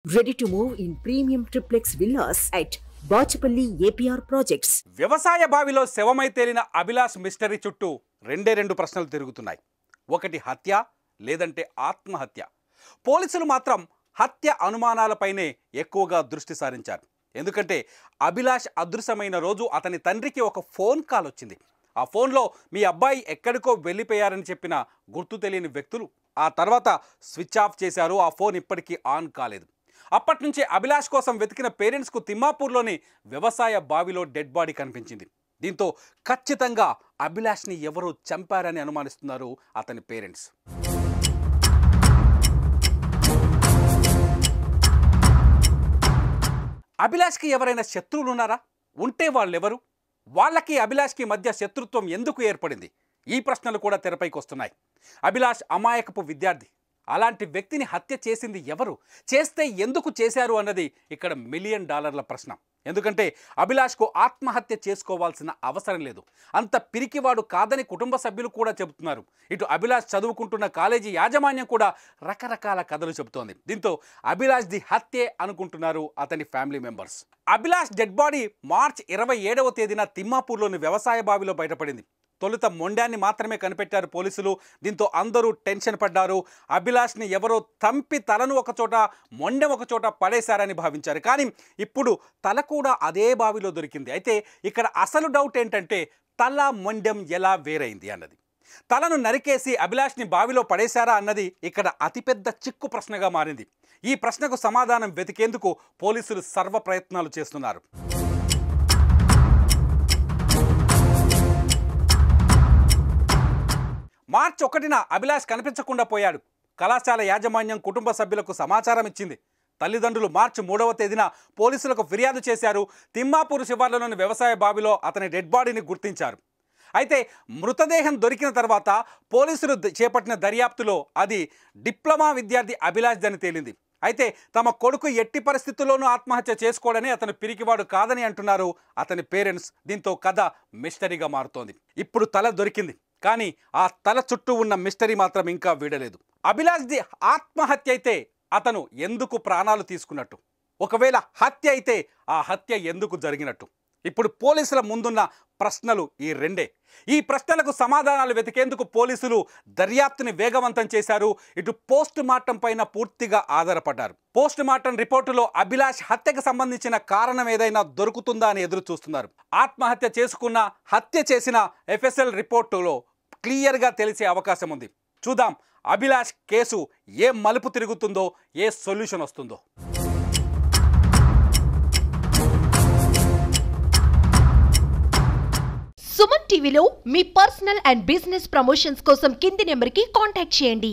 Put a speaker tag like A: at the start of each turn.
A: Ready to move in premium triplex villas at Bachapalli APR Projects.
B: వ్యవసాయ బావిలో శవమై తేలిన Abhilash mystery చుట్టూ రెండు ప్రశ్నలు తిరుగుతున్నాయి. ఒకటి హత్య లేదంటే ఆత్మహత్య. పోలీసులు మాత్రం హత్య అనుమానాలపైనే ఎక్కువగా దృష్టి సారించారు. ఎందుకంటే అభిలాష్ అదృశ్యమైన రోజు అతని తండ్రికి ఒక ఫోన్ కాల్ వచ్చింది. ఆ ఫోన్లో మీ అబ్బాయి ఎక్కడికో వెళ్ళిపోయారని చెప్పిన గుర్తు తెలియని వ్యక్తులు ఆ తర్వాత స్విచ్ ఆఫ్ చేశారు. ఆ ఫోన్ ఇప్పటికీ ఆన్ కాలేదు. అప్పటి నుంచే అభిలాష్ కోసం వెతికిన పేరెంట్స్కు తిమ్మాపూర్లోని వ్యవసాయ బావిలో డెడ్ బాడీ కనిపించింది. దీంతో ఖచ్చితంగా అభిలాష్ని ఎవరో చంపారని అనుమానిస్తున్నారు అతని పేరెంట్స్. అభిలాష్కి ఎవరైనా శత్రువులు ఉన్నారా? ఉంటే వాళ్ళెవరు? వాళ్ళకి అభిలాష్కి మధ్య శత్రుత్వం ఎందుకు ఏర్పడింది? ఈ ప్రశ్నలు కూడా తెరపైకి వస్తున్నాయి. అభిలాష్ అమాయకపు విద్యార్థి. అలాంటి వ్యక్తిని హత్య చేసింది ఎవరు? చేస్తే ఎందుకు చేశారు అన్నది ఇక్కడ $1 మిలియన్ ప్రశ్న. ఎందుకంటే అభిలాష్కు ఆత్మహత్య చేసుకోవాల్సిన అవసరం లేదు. అంత పిరికివాడు కాదని కుటుంబ సభ్యులు కూడా చెబుతున్నారు. ఇటు అభిలాష్ చదువుకుంటున్న కాలేజీ యాజమాన్యం కూడా రకరకాల కథలు చెబుతోంది. దీంతో అభిలాష్ది హత్యే అనుకుంటున్నారు అతని family members. Abhilash dead body మార్చి 27వ తేదీన తిమ్మాపూర్లోని వ్యవసాయ బావిలో బయటపడింది. తొలుత మొండాన్ని మాత్రమే కనిపెట్టారు పోలీసులు. దీంతో అందరూ టెన్షన్ పడ్డారు. అభిలాష్ని ఎవరో తంపి తలను ఒకచోట మొండెం ఒకచోట పడేశారని భావించారు. కానీ ఇప్పుడు తల కూడా అదే బావిలో దొరికింది. అయితే ఇక్కడ అసలు డౌట్ ఏంటంటే తల మొండెం ఎలా వేరైంది అన్నది. తలను నరికేసి అభిలాష్ని బావిలో పడేశారా అన్నది ఇక్కడ అతిపెద్ద చిక్కు ప్రశ్నగా మారింది. ఈ ప్రశ్నకు సమాధానం వెతికేందుకు పోలీసులు సర్వ ప్రయత్నాలు చేస్తున్నారు. మార్చి 1న అభిలాష్ కనిపించకుండా పోయాడు. కళాశాల యాజమాన్యం కుటుంబ సభ్యులకు సమాచారం ఇచ్చింది. తల్లిదండ్రులు మార్చి 3వ తేదీన పోలీసులకు ఫిర్యాదు చేశారు. తిమ్మాపూర్ శివార్లలోని వ్యవసాయ బావిలో అతని డెడ్ బాడీని గుర్తించారు. అయితే మృతదేహం దొరికిన తర్వాత పోలీసులు చేపట్టిన దర్యాప్తులో అది డిప్లొమా విద్యార్థి అభిలాష్ అని తేలింది. అయితే తమ కొడుకు ఎట్టి పరిస్థితుల్లోనూ ఆత్మహత్య చేసుకోడని, అతను పిరికివాడు కాదని అంటున్నారు అతని పేరెంట్స్. దీంతో కథ మిస్టరీగా మారుతోంది. ఇప్పుడు తల దొరికింది, కానీ ఆ తల చుట్టూ ఉన్న మిస్టరీ మాత్రం ఇంకా వీడలేదు. అభిలాష్ది ఆత్మహత్య అయితే అతను ఎందుకు ప్రాణాలు తీసుకున్నట్టు? ఒకవేళ హత్య అయితే ఆ హత్య ఎందుకు జరిగినట్టు? ఇప్పుడు పోలీసుల ముందున్న ప్రశ్నలు ఈ రెండే. ఈ ప్రశ్నలకు సమాధానాలు వెతికేందుకు పోలీసులు దర్యాప్తుని వేగవంతం చేశారు. ఇటు పోస్ట్ మార్టం పైన పూర్తిగా ఆధారపడ్డారు. పోస్ట్ మార్టం రిపోర్టులో అభిలాష్ హత్యకు సంబంధించిన కారణం ఏదైనా దొరుకుతుందా అని ఎదురు చూస్తున్నారు. ఆత్మహత్య చేసుకున్న, హత్య చేసిన FSL రిపోర్టులో క్లియర్గా తెలిసే అవకాశం ఉంది. చూద్దాం అభిలాష్ కేసు ఏ మలుపు తిరుగుతుందో, ఏ సొల్యూషన్ వస్తుందో.
C: సుమన్ టీవీలో మీ పర్సనల్ అండ్ బిజినెస్ ప్రమోషన్స్ కోసం కింది నెంబర్కి కాంటాక్ట్ చేయండి.